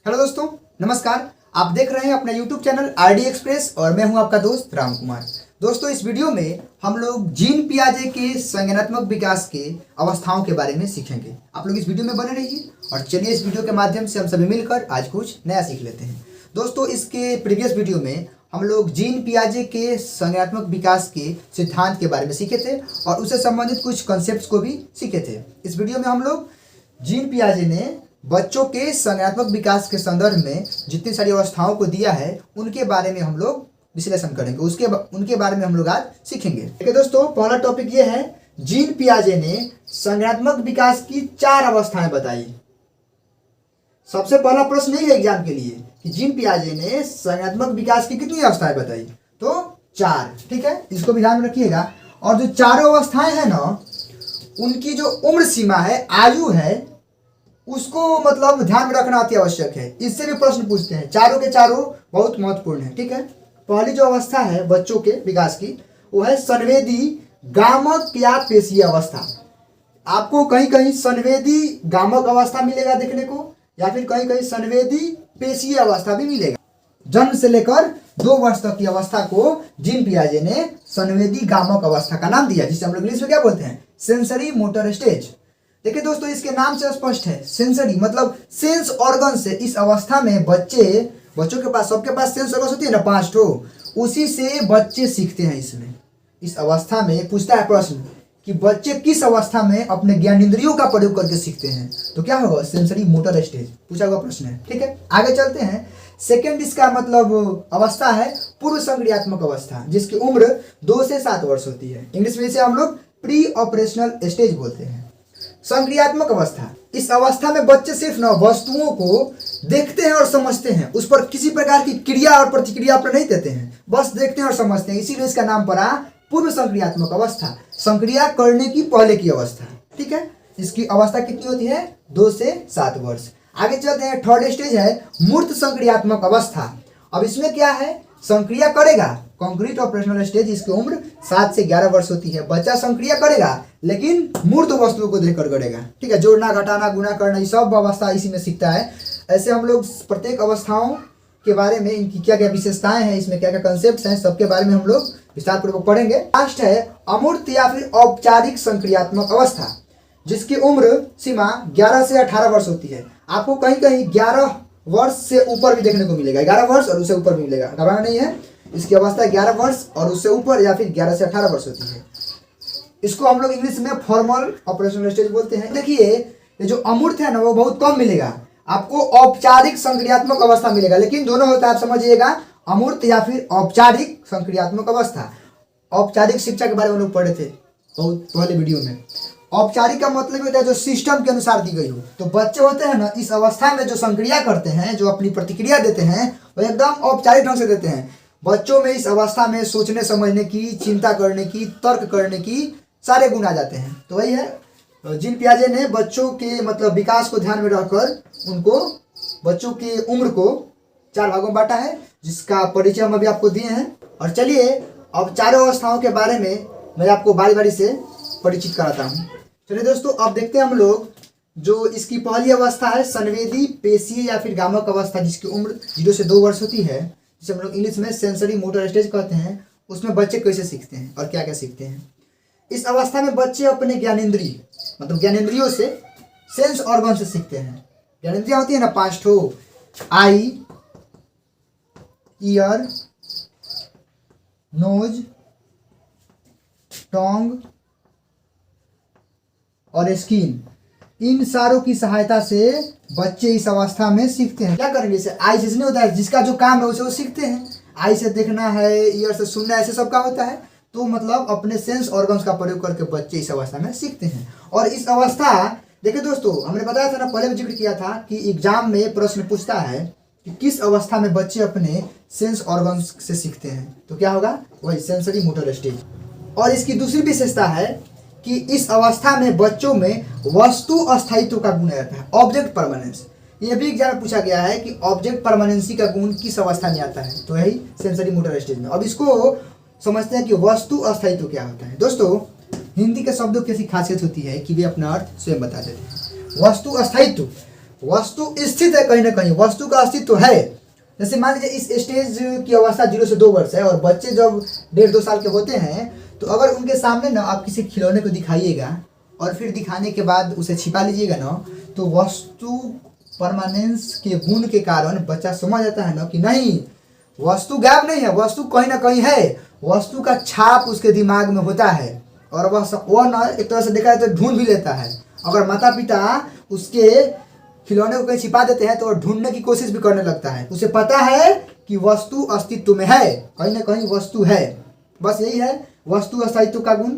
Hello दोस्तों, नमस्कार। आप देख रहे हैं अपना यूट्यूब चैनल आरडी एक्सप्रेस और मैं हूं आपका दोस्त राम कुमार। दोस्तों, इस वीडियो में हम लोग जीन पियाजे के संज्ञानात्मक विकास के अवस्थाओं के बारे में सीखेंगे। आप लोग इस वीडियो में बने रहिए और चलिए इस वीडियो के माध्यम से हम सभी मिलकर आज कुछ नया सीख लेते हैं। दोस्तों, इसके प्रीवियस वीडियो में हम लोग जीन पियाजे के संज्ञानात्मक विकास के सिद्धांत के बारे में सीखे थे और उससे संबंधित कुछ कॉन्सेप्ट्स को भी सीखे थे। इस वीडियो में हम लोग जीन पियाजे ने बच्चों के संज्ञानात्मक विकास के संदर्भ में जितनी सारी अवस्थाओं को दिया है उनके बारे में हम लोग विश्लेषण करेंगे, उनके बारे में हम लोग आज सीखेंगे। ठीक है दोस्तों, पहला टॉपिक ये है, जीन पियाजे ने संज्ञानात्मक विकास की 4 अवस्थाएं बताई। सबसे पहला प्रश्न यही है एग्जाम के लिए कि जीन पियाजे ने संज्ञानात्मक विकास की कितनी अवस्थाएं बताई? तो 4। ठीक है, इसको भी ध्यान में रखिएगा। और जो चारों अवस्थाएं हैं ना, उनकी जो उम्र सीमा है, आयु है, उसको मतलब ध्यान में रखना अति आवश्यक है। इससे भी प्रश्न पूछते हैं। चारों के चारों बहुत महत्वपूर्ण है। ठीक है, पहली जो अवस्था है बच्चों के विकास की, वो है संवेदी गामक या पेशीय अवस्था। आपको कहीं कहीं संवेदी गामक अवस्था मिलेगा देखने को, या फिर कहीं कहीं संवेदी पेशीय अवस्था भी मिलेगा। जन्म से लेकर 2 वर्ष तक की अवस्था को जीन पियाजे ने संवेदी गामक अवस्था का नाम दिया, जिसे हम लोग इंग्लिश में क्या बोलते हैं? Sensory motor stage. देखिए दोस्तों, इसके नाम से स्पष्ट है, सेंसरी मतलब सेंस ऑर्गन से इस अवस्था में बच्चों के पास, सबके पास सेंस ऑर्गन होती है ना, 5 ठो, उसी से बच्चे सीखते हैं। इसमें इस अवस्था में पूछता है प्रश्न कि बच्चे किस अवस्था में अपने ज्ञानेंद्रियों का प्रयोग करके सीखते हैं, तो क्या होगा? सेंसरी मोटर स्टेज पूछा हुआ प्रश्न है। ठीक है, आगे चलते हैं। सेकेंड इसका मतलब अवस्था है पूर्व संक्रियात्मक अवस्था, जिसकी उम्र 2 से 7 वर्ष होती है। इंग्लिश में इसे हम लोग प्री ऑपरेशनल स्टेज बोलते हैं। संक्रियात्मक अवस्था, इस अवस्था में बच्चे सिर्फ न वस्तुओं को देखते हैं और समझते हैं, उस पर किसी प्रकार की क्रिया और प्रतिक्रिया पर नहीं देते हैं, बस देखते हैं और समझते हैं, इसीलिए इसका नाम पड़ा पूर्व संक्रियात्मक अवस्था, संक्रिया करने की पहले की अवस्था। ठीक है, इसकी अवस्था कितनी होती है? 2 से 7 वर्ष। आगे चलते हैं। थर्ड स्टेज है मूर्त संक्रियात्मक अवस्था। अब इसमें क्या है? संक्रिया करेगा, कॉन्क्रीट ऑपरेशनल स्टेज, इसकी उम्र 7 से 11 वर्ष होती है। बच्चा संक्रिया करेगा लेकिन मूर्त वस्तुओं को देखकर करेगा। ठीक है, जोड़ना, घटाना, गुणा करना, ये सब अवस्था इसी में सीखता है। ऐसे हम लोग प्रत्येक अवस्थाओं के बारे में, इनकी क्या क्या विशेषताएं हैं, इसमें क्या क्या कंसेप्ट हैं, सबके बारे में हम लोग विस्तार पूर्वक पढ़ेंगे। लास्ट है अमूर्त या फिर औपचारिक संक्रियात्मक अवस्था, जिसकी उम्र सीमा 11 से 18 वर्ष होती है। आपको कहीं कहीं 11 वर्ष से ऊपर भी देखने को मिलेगा, 11 वर्ष और उससे ऊपर भी मिलेगा, घबराना नहीं है। इसकी अवस्था 11 वर्ष और उससे ऊपर या फिर 11 से 18 वर्ष होती है। इसको हम लोग इंग्लिश में फॉर्मल ऑपरेशनल स्टेज बोलते हैं। देखिए, ये जो अमूर्त है ना, वो बहुत कम मिलेगा आपको, औपचारिक संक्रियात्मक अवस्था मिलेगा, लेकिन दोनों होता है, आप समझिएगा, अमूर्त या फिर औपचारिक संक्रियात्मक अवस्था। औपचारिक शिक्षा के बारे में हम लोग पढ़े थे बहुत पहले वीडियो में। औपचारिक का मतलब होता है जो सिस्टम के अनुसार दी गई हो। तो बच्चे होते हैं ना, इस अवस्था में जो संक्रिया करते हैं, जो अपनी प्रतिक्रिया देते हैं, वो एकदम औपचारिक ढंग से देते हैं। बच्चों में इस अवस्था में सोचने समझने की, चिंता करने की, तर्क करने की सारे गुण आ जाते हैं। तो वही है, जीन पियाजे ने बच्चों के मतलब विकास को ध्यान में रखकर उनको बच्चों की उम्र को 4 भागों में बांटा है, जिसका परिचय हम अभी आपको दिए हैं। और चलिए अब चारों अवस्थाओं के बारे में मैं आपको बारी बारी से परिचित कराता हूँ। चलिए दोस्तों, अब देखते हैं हम लोग जो इसकी पहली अवस्था है संवेदी पेशीय या फिर गामक अवस्था, जिसकी उम्र 0 से 2 वर्ष होती है, जिसे हम लोग इंग्लिश में सेंसरी मोटर स्टेज कहते हैं। उसमें बच्चे कैसे सीखते हैं और क्या क्या सीखते हैं? इस अवस्था में बच्चे अपने ज्ञानेंद्रिय मतलब ज्ञानेंद्रियों से, सेंस ऑर्गन से सीखते हैं। ज्ञानेंद्रियां होती है ना 5 ठो, आई, ईयर, नोज, टोंग और स्किन। इन सारों की सहायता से बच्चे इस अवस्था में सीखते हैं। क्या करेंगे? जैसे आई से नहीं होता है, जिसका जो काम है उसे वो सीखते हैं। आई से देखना है, ईयर से सुनना है, ऐसे सब का होता है। तो मतलब अपने सेंस ऑर्गन्स का प्रयोग करके बच्चे इस अवस्था में सीखते हैं। और इस अवस्था, देखिए दोस्तों, हमने बताया था ना, पहले भी जिक्र किया था कि एग्जाम में प्रश्न पूछता है कि किस अवस्था में बच्चे अपने सेंस ऑर्गन्स से सीखते हैं, तो क्या होगा? वही सेंसरी मोटर स्टेज। और इसकी दूसरी विशेषता है कि इस अवस्था में बच्चों में वस्तु अस्थायित्व का गुण रहता है, ऑब्जेक्ट परमानेंस। ये भी एग्जाम में पूछा गया है कि ऑब्जेक्ट परमानेंसी का गुण किस अवस्था में आता है, तो यही सेंसरी मोटर स्टेज में। अब इसको समझते हैं कि वस्तु अस्थायित्व क्या होता है। दोस्तों, हिंदी के शब्दों की ऐसी खासियत होती है कि वे अपना अर्थ स्वयं बता देते हैं। वस्तु अस्थायित्व वस्तु स्थित है कहीं ना कहीं, वस्तु का अस्तित्व है। जैसे मान लीजिए इस स्टेज की अवस्था 0 से 2 वर्ष है और बच्चे जब 1.5-2 साल के होते हैं, तो अगर उनके सामने ना आप किसी खिलौने को दिखाइएगा और फिर दिखाने के बाद उसे छिपा लीजिएगा ना, तो वस्तु परमानेंस के गुण के कारण बच्चा समझ जाता है ना कि नहीं, वस्तु गायब नहीं है, वस्तु कहीं ना कहीं है, वस्तु का छाप उसके दिमाग में होता है। और वह ना एक तरह से देखा जाए तो ढूंढ भी लेता है। अगर माता पिता उसके खिलौने को कहीं छिपा देते हैं तो वह ढूंढने की कोशिश भी करने लगता है। उसे पता है कि वस्तु अस्तित्व में है, कहीं ना कहीं वस्तु है। बस यही है वस्तु अस्तित्व का गुण,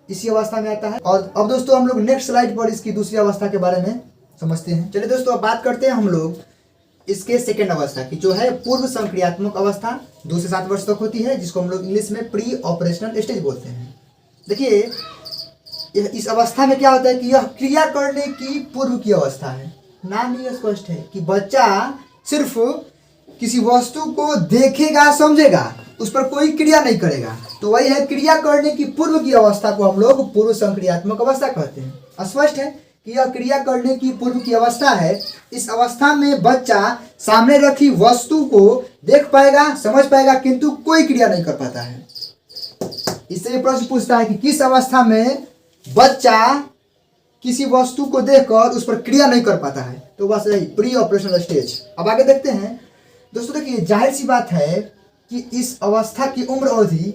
इसी अवस्था में आता है। और अब दोस्तों हम लोग नेक्स्ट स्लाइड पर इसकी दूसरी अवस्था के बारे में समझते हैं। चलिए दोस्तों अब बात करते हैं हम लोग इसके सेकेंड अवस्था की, जो है पूर्व संक्रियात्मक अवस्था, 2 से 7 वर्ष तक होती है, जिसको हम लोग इंग्लिश में प्री ऑपरेशनल स्टेज बोलते हैं। देखिए इस अवस्था में क्या होता है कि यह क्रिया करने की पूर्व की अवस्था है। नाम ही स्पष्ट है कि बच्चा सिर्फ किसी वस्तु को देखेगा, समझेगा, उस पर कोई क्रिया नहीं करेगा। तो वही है क्रिया करने की पूर्व की अवस्था को हम लोग पूर्व संक्रियात्मक अवस्था कहते हैं। स्पष्ट है कि यह क्रिया करने की पूर्व की अवस्था है। इस अवस्था में बच्चा सामने रखी वस्तु को देख पाएगा, समझ पाएगा, किंतु कोई क्रिया नहीं कर पाता है। इससे ये प्रश्न पूछता है कि किस अवस्था में बच्चा किसी वस्तु को देखकर उस पर क्रिया नहीं कर पाता है। तो बस यही प्री ऑपरेशनल स्टेज। अब आगे देखते हैं दोस्तों। देखिए जाहिर सी बात है कि इस अवस्था की उम्र अवधि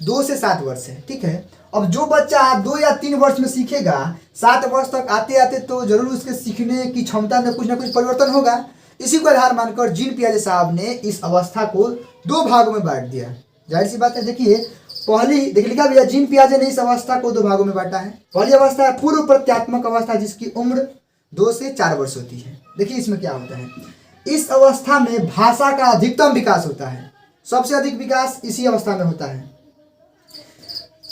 2 से 7 वर्ष है, ठीक है। अब जो बच्चा 2 या 3 वर्ष में सीखेगा, 7 वर्ष तक आते आते तो जरूर उसके सीखने की क्षमता में कुछ ना कुछ परिवर्तन होगा। इसी को आधार मानकर जीन पियाजे साहब ने इस अवस्था को 2 भागों में बांट दिया। जाहिर सी बात है, देखिए पहली देखिए लिखा भी है, जीन पियाजे ने इस अवस्था को 2 भागों में बांटा है। पहली अवस्था है पूर्व प्रत्यात्मक अवस्था, जिसकी उम्र 2 से 4 वर्ष होती है। देखिए इसमें क्या होता है, इस अवस्था में भाषा का अधिकतम विकास होता है। सबसे अधिक विकास इसी अवस्था में होता है।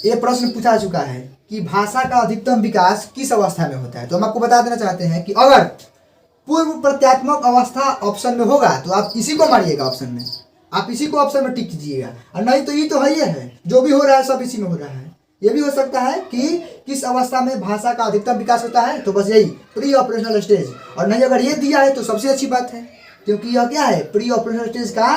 ये प्रश्न पूछा चुका है कि भाषा का अधिकतम विकास किस अवस्था में होता है। तो हम आपको बता देना चाहते हैं कि अगर पूर्व प्रत्यात्मक अवस्था ऑप्शन में होगा तो आप इसी को मारिएगा ऑप्शन में, आप इसी को ऑप्शन में टिक कीजिएगा। और नहीं तो ये तो है, ये है जो भी हो रहा है सब इसी में हो रहा है। ये भी हो सकता है कि किस अवस्था में भाषा का अधिकतम विकास होता है, तो बस यही प्री ऑपरेशनल स्टेज। और नहीं अगर ये दिया है तो सबसे अच्छी बात है, क्योंकि यह क्या है, प्री ऑपरेशनल स्टेज का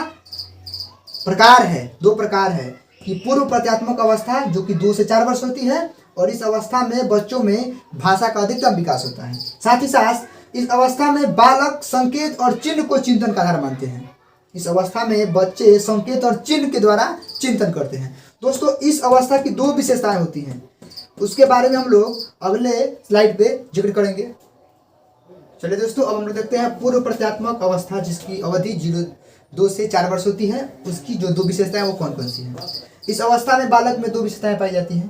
प्रकार है, 2 प्रकार है कि पूर्व प्रत्यात्मक अवस्था जो कि 2 से 4 वर्ष होती है, और इस अवस्था में बच्चों में भाषा का अधिकतम विकास होता है। साथ ही साथ इस अवस्था में बालक संकेत और चिन्ह को चिंतन का आधार मानते हैं। इस अवस्था में बच्चे संकेत और चिन्ह के द्वारा चिंतन करते हैं। दोस्तों इस अवस्था की 2 विशेषताएं होती हैं, उसके बारे में हम लोग अगले स्लाइड पे जिक्र करेंगे। चलिए दोस्तों अब हम लोग देखते हैं पूर्व प्रत्यात्मक अवस्था, जिसकी अवधि 2 से 4 वर्ष होती है। उसकी जो 2 विशेषताएं वो कौन कौन सी हैं। इस अवस्था में बालक में 2 विशेषताएं पाई जाती हैं।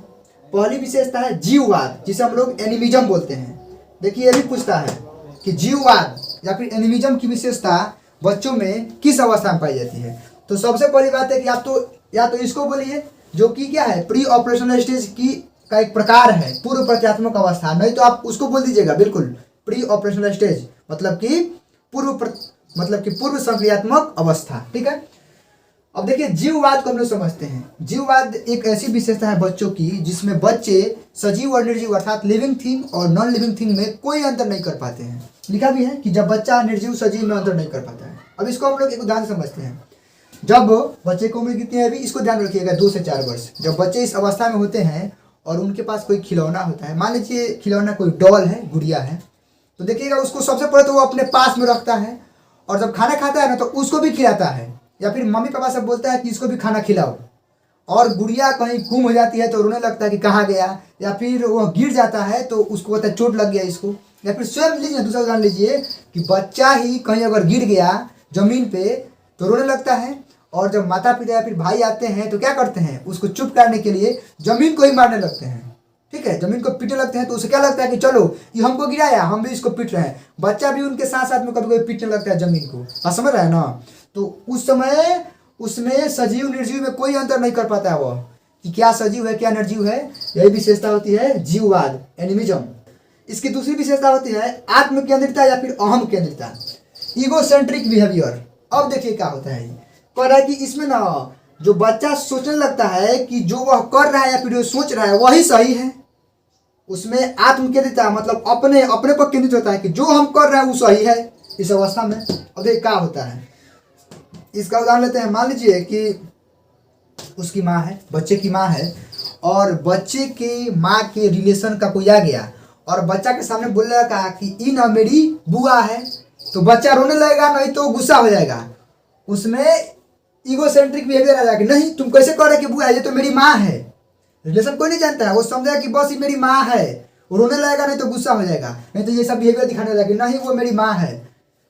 पहली विशेषता है जीववाद, जिसे हम लोग एनिमिज्म बोलते हैं। देखिए ये भी पूछता है कि जीववाद या फिर एनिमिज्म की विशेषता बच्चों में किस अवस्था में पाई जाती है। तो सबसे पहली बात है कि आप तो या तो इसको बोलिए जो कि क्या है, प्री ऑपरेशनल स्टेज की का एक प्रकार है, पूर्व प्रत्यात्मक अवस्था। नहीं तो आप उसको बोल दीजिएगा बिल्कुल प्री ऑपरेशनल स्टेज, मतलब कि पूर्व संक्रियात्मक अवस्था, ठीक है। अब देखिए जीववाद को हम लोग समझते हैं। जीववाद एक ऐसी विशेषता है बच्चों की जिसमें बच्चे सजीव और निर्जीव अर्थात लिविंग थिंग और नॉन लिविंग थिंग में कोई अंतर नहीं कर पाते हैं। लिखा भी है कि जब बच्चा निर्जीव सजीव में अंतर नहीं कर पाता है। अब इसको हम लोग एक उदाहरण समझते हैं। जब बच्चे की उम्र कितनी है अभी, इसको ध्यान रखिएगा, 2 से 4 वर्ष। जब बच्चे इस अवस्था में होते हैं और उनके पास कोई खिलौना होता है, मान लीजिए खिलौना कोई डॉल है, गुड़िया है, तो देखिएगा उसको सबसे पहले तो वो अपने पास में रखता है, और जब खाना खाता है ना तो उसको भी खिलाता है, या फिर मम्मी पापा से बोलता है कि इसको भी खाना खिलाओ। और गुड़िया कहीं गुम हो जाती है तो रोने लगता है कि कहाँ गया, या फिर वो गिर जाता है तो उसको कहता है चोट लग गया इसको। या फिर स्वयं लीजिए, दूसरा उदाहरण लीजिए कि बच्चा ही कहीं अगर गिर गया जमीन पे तो रोने लगता है, और जब माता पिता या फिर भाई आते हैं तो क्या करते हैं, उसको चुप करने के लिए जमीन को ही मारने लगते हैं, ठीक है, जमीन को पीटने लगते हैं। तो उसे क्या लगता है कि चलो ये हमको गिराया, हम भी इसको पीट रहे हैं। बच्चा भी उनके साथ साथ में कभी कभी पीटने लगता है जमीन को, आप समझ रहे हैं ना। तो उस समय उसमें सजीव निर्जीव में कोई अंतर नहीं कर पाता है वो, कि क्या सजीव है क्या निर्जीव है। यही विशेषता होती है जीववाद, एनिमिज्म। इसकी दूसरी विशेषता होती है आत्म केंद्रिता या फिर अहम केंद्रिता, ईगोसेंट्रिक बिहेवियर। अब देखिए क्या होता है, कह रहा है कि इसमें ना जो बच्चा सोचने लगता है कि जो वह कर रहा है या फिर जो सोच रहा है वही सही है, उसमें आत्मकेंद्रिता मतलब अपने अपने पर केंद्रित होता है कि जो हम कर रहे हैं वो सही है इस अवस्था में। अब देखिए क्या होता है, इसका उदाहरण लेते हैं। मान लीजिए कि उसकी माँ है, बच्चे की माँ है, और बच्चे के माँ के रिलेशन का कोई आ गया और बच्चा के सामने बोलने लगा कि ई ना मेरी बुआ है, तो बच्चा रोने लगेगा, नहीं तो गुस्सा हो जाएगा। उसमें ईगोसेंट्रिक बिहेवियर आ जाएगा, नहीं तुम कैसे कह रहे कि बुआ है, ये तो मेरी माँ है। रिलेशन कोई नहीं जानता है, वो समझेगा कि बस ये मेरी माँ है, वो रोने लगेगा, नहीं तो गुस्सा हो जाएगा, नहीं तो ये सब बिहेवियर दिखाने लगेगा कि नहीं वो मेरी माँ है।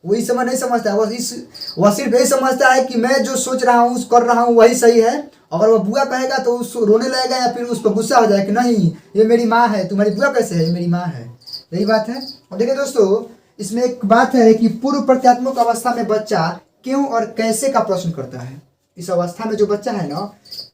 वो इस समय नहीं समझता है, वह सिर्फ यही समझता है कि मैं जो सोच रहा हूँ कर रहा हूँ वही सही है। अगर वो बुआ कहेगा तो उस रोने लगेगा या फिर उस पर गुस्सा हो जाएगा कि नहीं ये मेरी माँ है, तुम्हारी बुआ कैसे है, ये मेरी माँ है। यही बात है। और देखिए दोस्तों, इसमें एक बात है कि पूर्व प्रत्यात्मक अवस्था में बच्चा क्यों और कैसे का प्रश्न करता है। इस अवस्था में जो बच्चा है ना,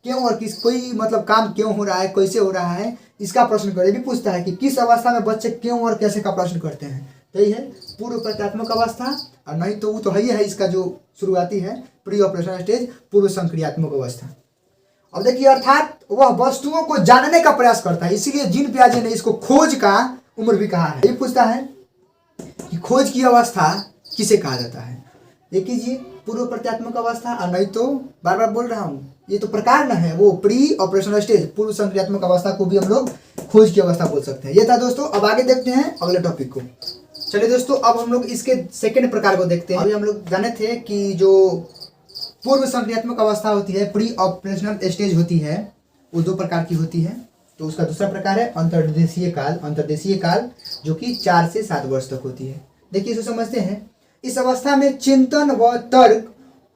क्यों और किस कोई मतलब काम क्यों हो रहा है, कैसे हो रहा है, इसका प्रश्न कर, ये भी पूछता है कि किस अवस्था में बच्चे क्यों और कैसे का प्रश्न करते हैं। तो यही है पूर्व प्रत्यात्मक अवस्था, और नहीं तो वो तो है ही है इसका जो शुरुआती है प्री ऑपरेशन स्टेज, पूर्व संक्रियात्मक अवस्था। अब देखिए, अर्थात वह वस्तुओं को जानने का प्रयास करता है, इसीलिए जीन पियाजे ने इसको खोज का उम्र भी कहा है। ये पूछता है कि खोज की अवस्था किसे कहा जाता है। ये कीजिए पूर्व प्रत्यात्मक अवस्था, और नहीं तो बार बार बोल रहा हूँ ये तो प्रकार न है, वो प्री ऑपरेशनल स्टेज पूर्व संक्रियात्मक अवस्था को भी हम लोग खोज की अवस्था बोल सकते हैं। ये था दोस्तों। अब आगे देखते हैं अगले टॉपिक को। चलिए दोस्तों, अब हम लोग इसके सेकंड प्रकार को देखते हैं। अभी हम लोग जाने थे कि जो पूर्व संक्रियात्मक अवस्था होती है, प्री ऑपरेशनल स्टेज होती है, वो दो प्रकार की होती है। तो उसका दूसरा प्रकार है अंतर्देशीय काल। अंतर्देशीय काल जो कि 4 से 7 वर्ष तक होती है। देखिए इसे समझते हैं। इस अवस्था में चिंतन व तर्क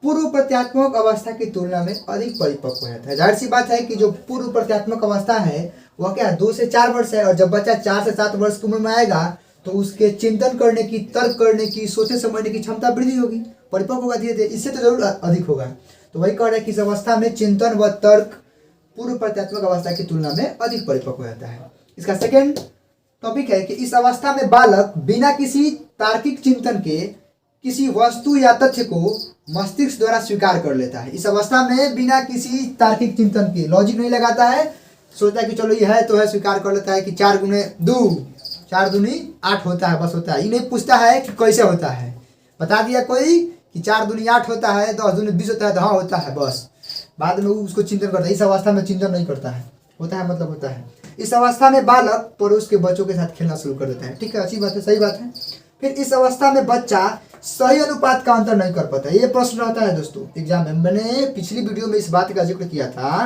पूर्व प्रत्यात्मक अवस्था की तुलना में अधिक परिपक्व रहता है। जाहिर सी बात है कि जो पूर्व प्रत्यात्मक अवस्था है वह क्या 2 से 4 वर्ष है, और जब बच्चा 4 से 7 वर्ष की उम्र में आएगा तो उसके चिंतन करने की, तर्क करने की, सोचने समझने की क्षमता वृद्धि होगी, परिपक्व होगा धीरे धीरे, इससे तो जरूर अधिक होगा। तो वही कह रहे हैं कि इस अवस्था में चिंतन व तर्क पूर्व प्रत्यात्मक अवस्था की तुलना में अधिक परिपक्व रहता है। इसका सेकेंड टॉपिक है कि इस अवस्था में बालक बिना किसी तार्किक चिंतन के किसी वस्तु या तथ्य को मस्तिष्क द्वारा स्वीकार कर लेता है। इस अवस्था में बिना किसी तार्किक चिंतन के, लॉजिक नहीं लगाता है, सोचता है कि चलो यह है तो है, स्वीकार कर लेता है कि 4 गुने 2 4 दूनी 8 होता है, बस होता है। ये नहीं पूछता है कि कैसे होता है। बता दिया कोई कि 4 दूनी 8 होता है, 10 दूनी 20 होता है, तो हाँ होता है, बस। बाद में उसको चिंतन करता है। इस अवस्था में चिंतन नहीं करता है, होता है मतलब होता है। इस अवस्था में बालक पड़ोस के बच्चों के साथ खेलना शुरू कर देता है। ठीक है, अच्छी बात है, सही बात है। फिर इस अवस्था में बच्चा सही अनुपात का अंतर नहीं कर पाता है। ये प्रश्न रहता है दोस्तों एग्जाम में। मैंने पिछली वीडियो में इस बात का जिक्र किया था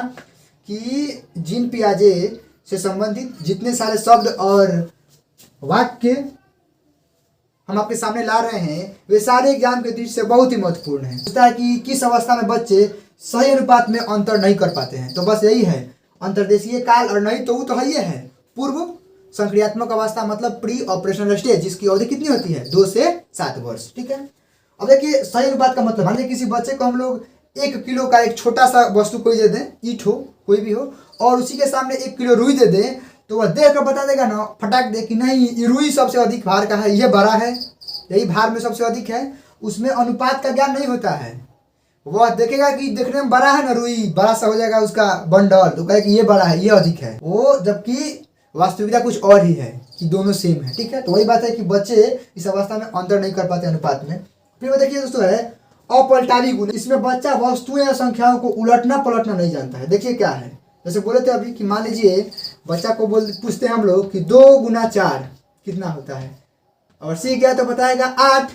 कि जीन पियाजे से संबंधित जितने सारे शब्द और वाक्य हम आपके सामने ला रहे हैं वे सारे एग्जाम के दृष्टि से बहुत ही महत्वपूर्ण है। होता है कि किस अवस्था में बच्चे सही अनुपात में अंतर नहीं कर पाते हैं, तो बस यही है अंतर्देशीय काल, और नहीं तो वो तो है, है पूर्व संक्रियात्मक अवस्था मतलब प्री ऑपरेशनल स्टेज, जिसकी अवधि कितनी होती है 2 से 7 वर्ष। ठीक है। अब देखिए सही अनुपात का मतलब, मान लीजिए किसी बच्चे को हम लोग 1 किलो का एक छोटा सा वस्तु कोई दे दें, ईंट हो कोई भी हो, और उसी के सामने 1 किलो रुई दे दें, तो वह देख कर बता देगा ना, फटाक दे कि नहीं ये रुई सबसे अधिक भार का है, ये बड़ा है, यही भार में सबसे अधिक है। उसमें अनुपात का ज्ञान नहीं होता है। वह देखेगा कि देखने में बड़ा है ना रुई, बड़ा सा हो जाएगा उसका बंडल, तो कहे कि ये बड़ा है, ये अधिक है, वो जबकि वास्तविकता कुछ और ही है कि दोनों सेम है। ठीक है। तो वही बात है कि बच्चे इस अवस्था में अंतर नहीं कर पाते अनुपात में। फिर वो देखिए दोस्तों है अपलटावी गुण। इसमें बच्चा वस्तुएं या संख्याओं को उलटना पलटना नहीं जानता है। देखिए क्या है, जैसे बोले थे अभी कि मान लीजिए बच्चा को पूछते हैं हम लोग कि 2 गुना 4 कितना होता है, और सीख गया तो बताएगा 8,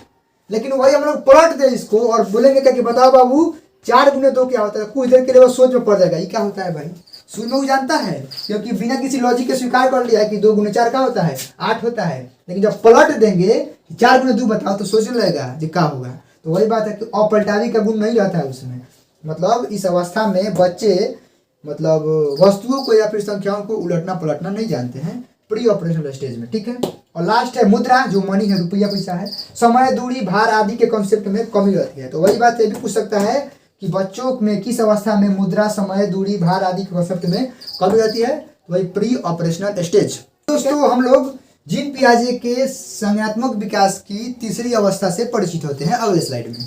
लेकिन वही हम लोग पलट दे इसको और बोलेंगे क्या कि बताओ बाबू 4 गुने 2 क्या होता है, कुछ देर के लिए वो सोच में पड़ जाएगा ये क्या होता है भाई। शुरू में वो जानता है क्योंकि बिना किसी लॉजिक के स्वीकार कर लिया है कि 2 गुने 4 क्या होता है 8 होता है, लेकिन जब पलट देंगे 4 गुने 2 बताओ तो सोचने लगेगा ये क्या होगा। तो वही बात है कि अपलटावी का गुण नहीं रहता है उसमें। मतलब इस अवस्था में बच्चे मतलब वस्तुओं को या फिर संख्याओं को उलटना पलटना नहीं जानते हैं प्री ऑपरेशनल स्टेज में। ठीक है। और लास्ट है मुद्रा, जो मनी है, रुपया पैसा है, समय, दूरी, भार आदि के कॉन्सेप्ट में कमी रहती है। तो वही बात ये भी पूछ सकता है कि बच्चों में किस अवस्था में मुद्रा, समय, दूरी, भार आदि के कॉन्सेप्ट में कमी रहती है, तो वही प्री ऑपरेशनल स्टेज। दोस्तों हम लोग जीन पियाजे के संज्ञानात्मक विकास की तीसरी अवस्था से परिचित होते हैं अगले स्लाइड में।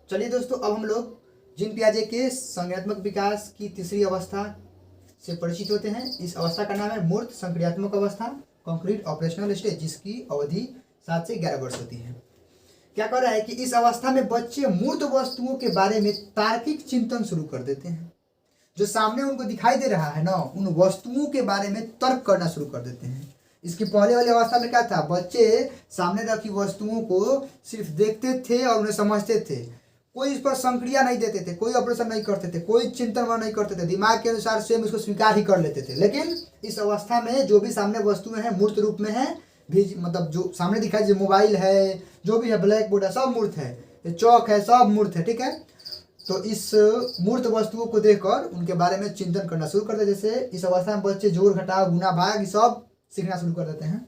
चलिए दोस्तों, अब हम लोग जीन पियाजे के संज्ञानात्मक विकास की तीसरी अवस्था से परिचित होते हैं। इस अवस्था का नाम है मूर्त संक्रियात्मक अवस्था, कॉन्क्रीट ऑपरेशनल स्टेज, जिसकी अवधि 7 से 11 वर्ष होती है। क्या कर रहा है कि इस अवस्था में बच्चे मूर्त वस्तुओं के बारे में तार्किक चिंतन शुरू कर देते हैं। जो सामने उनको दिखाई दे रहा है ना, उन वस्तुओं के बारे में तर्क करना शुरू कर देते हैं। इसकी पहले वाली अवस्था में क्या था, बच्चे सामने रखी वस्तुओं को सिर्फ देखते थे और उन्हें समझते थे, कोई इस पर संक्रिया नहीं देते थे, कोई ऑपरेशन नहीं करते थे, कोई चिंतन नहीं करते थे, दिमाग के अनुसार स्वयं उसको स्वीकार ही कर लेते थे। लेकिन इस अवस्था में जो भी सामने वस्तुएं हैं मूर्त रूप में है, भी मतलब जो सामने दिखाई, जो मोबाइल है, जो भी है, ब्लैक बोर्ड है, सब मूर्त है, चौक है, सब मूर्त है, ठीक है। तो इस मूर्त वस्तुओं को देखकर उनके बारे में चिंतन करना शुरू कर देते। जैसे इस अवस्था में बच्चे जोड़ घटाव गुना भाग सब सीखना शुरू कर देते हैं।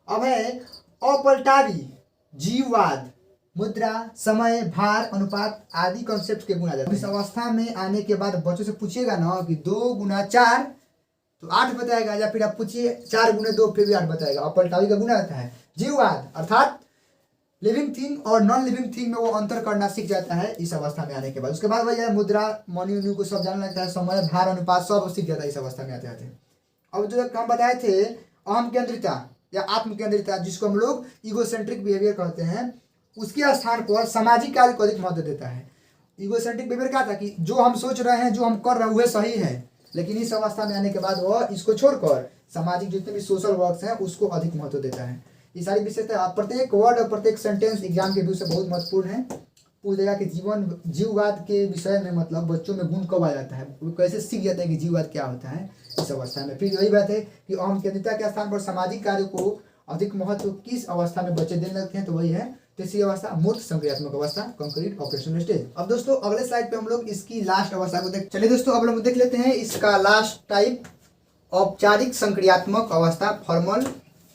अब है अपलटावी जीववाद, मुद्रा, समय, भार, अनुपात आदि कॉन्सेप्ट के गुण आ जाते हैं। इस अवस्था में आने के बाद बच्चों से पूछिएगा ना कि 2 गुना 4 तो 8 बताएगा, या फिर आप पूछिए 4 गुने 2 फिर भी 8 बताएगा। अपलटावी का गुना आता है जीववाद, अर्थात लिविंग थिंग और नॉन लिविंग थिंग में वो अंतर करना सीख जाता है इस अवस्था में आने के बाद। उसके बाद वही है मुद्रा, मनी उनी को सब जानने लगता है, समय, भार, अनुपात सब सीख जाता है इस अवस्था में आते आते। अब जो हम बताए थे अहम केंद्रिता या आत्म केंद्रिता, जिसको हम लोग ईगोसेंट्रिक बिहेवियर कहते हैं, उसके स्थान पर सामाजिक कार्य को अधिक महत्व देता है। ईगोसेंट्रिक बिहेवियर क्या था कि जो हम सोच रहे हैं, जो हम कर रहे हैं वह सही है, लेकिन इस अवस्था में आने के बाद वह इसको छोड़कर सामाजिक जितने भी सोशल वर्क्स हैं उसको अधिक महत्व देता है। ये सारी विशेषता प्रत्येक वर्ड और प्रत्येक सेंटेंस एग्जाम के व्यू से बहुत महत्वपूर्ण है। पूछ देगा कि जीववाद के विषय में मतलब बच्चों में गुण कब आ जाता है, वो कैसे सीख जाता है कि जीववाद क्या होता है इस अवस्था में। फिर वही बात है कि अहम केंद्रिता के स्थान पर सामाजिक कार्य को अधिक महत्व किस अवस्था में बच्चे देने लगते हैं, तो वही है तीसरी अवस्था मूर्त संक्रियात्मक अवस्था, कॉन्क्रीट ऑपरेशनल स्टेज। अब दोस्तों अगले स्लाइड पे हम लोग इसकी लास्ट अवस्था को चलिए दोस्तों अब लोग देख लेते हैं इसका लास्ट टाइप, औपचारिक संक्रियात्मक अवस्था, फॉर्मल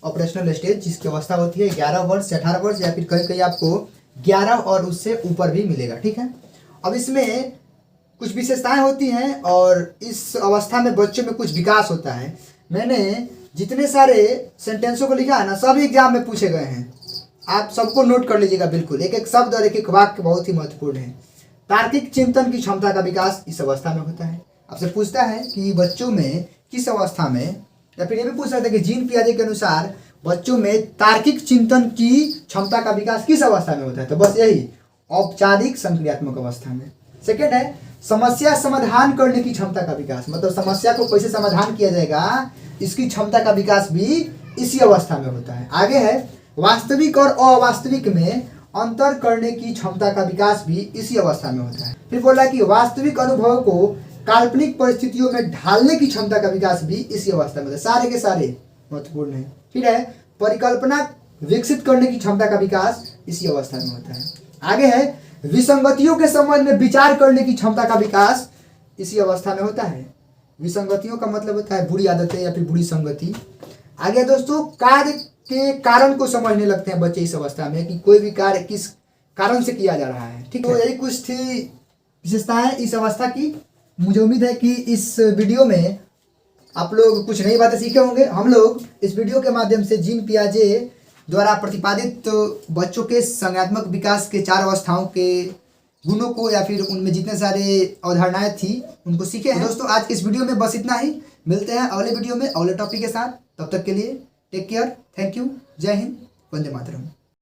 ऑपरेशनल स्टेज, जिसकी अवस्था होती है 11 वर्ष से 18 वर्ष, या फिर कहीं कहीं आपको 11 और उससे ऊपर भी मिलेगा, ठीक है। अब इसमें कुछ विशेषताएं होती हैं और इस अवस्था में बच्चों में कुछ विकास होता है। मैंने जितने सारे सेंटेंसों को लिखा है ना, सभी एग्जाम में पूछे गए हैं, आप सबको नोट कर लीजिएगा बिल्कुल, एक एक शब्द और एक एक वाक्य बहुत ही महत्वपूर्ण है। तार्किक चिंतन की क्षमता का विकास इस अवस्था में होता है। आपसे पूछता है कि बच्चों में किस अवस्था में, या फिर ये भी पूछ सकते हैं कि जीन पियाजे के अनुसार बच्चों में तार्किक चिंतन की क्षमता का विकास किस अवस्था में होता है, तो बस यही औपचारिक संक्रियात्मक अवस्था में। सेकेंड है समस्या समाधान करने की क्षमता का विकास, मतलब समस्या को कैसे समाधान किया जाएगा इसकी क्षमता का विकास भी इसी अवस्था में होता है। आगे है वास्तविक और अवास्तविक में अंतर करने की क्षमता का विकास भी इसी अवस्था में होता है। फिर बोला कि वास्तविक अनुभव को काल्पनिक परिस्थितियों में ढालने की क्षमता का विकास भी इसी अवस्था में होता है। सारे के सारे महत्वपूर्ण है। फिर है परिकल्पना विकसित करने की क्षमता का विकास इसी अवस्था में होता है। आगे है विसंगतियों के संबंध में विचार करने की क्षमता का विकास इसी अवस्था में होता है। विसंगतियों का मतलब होता है बुरी आदतें या फिर बुरी संगति। आगे दोस्तों कार्य के कारण को समझने लगते हैं बच्चे इस अवस्था में कि कोई भी कार्य किस कारण से किया जा रहा है, ठीक है। तो यही कुछ थी विशेषताएं इस अवस्था की। मुझे उम्मीद है कि इस वीडियो में आप लोग कुछ नई बातें सीखे होंगे। हम लोग इस वीडियो के माध्यम से जीन पियाजे द्वारा प्रतिपादित बच्चों के संज्ञानात्मक विकास के 4 अवस्थाओं के गुणों को या फिर उनमें जितने सारे अवधारणाएं थी उनको सीखे हैं। दोस्तों आज के इस वीडियो में बस इतना ही, मिलते हैं अगले वीडियो में अगले टॉपिक के साथ। तब तक के लिए टेक केयर, थैंक यू, जय हिंद, वंदे मातरम।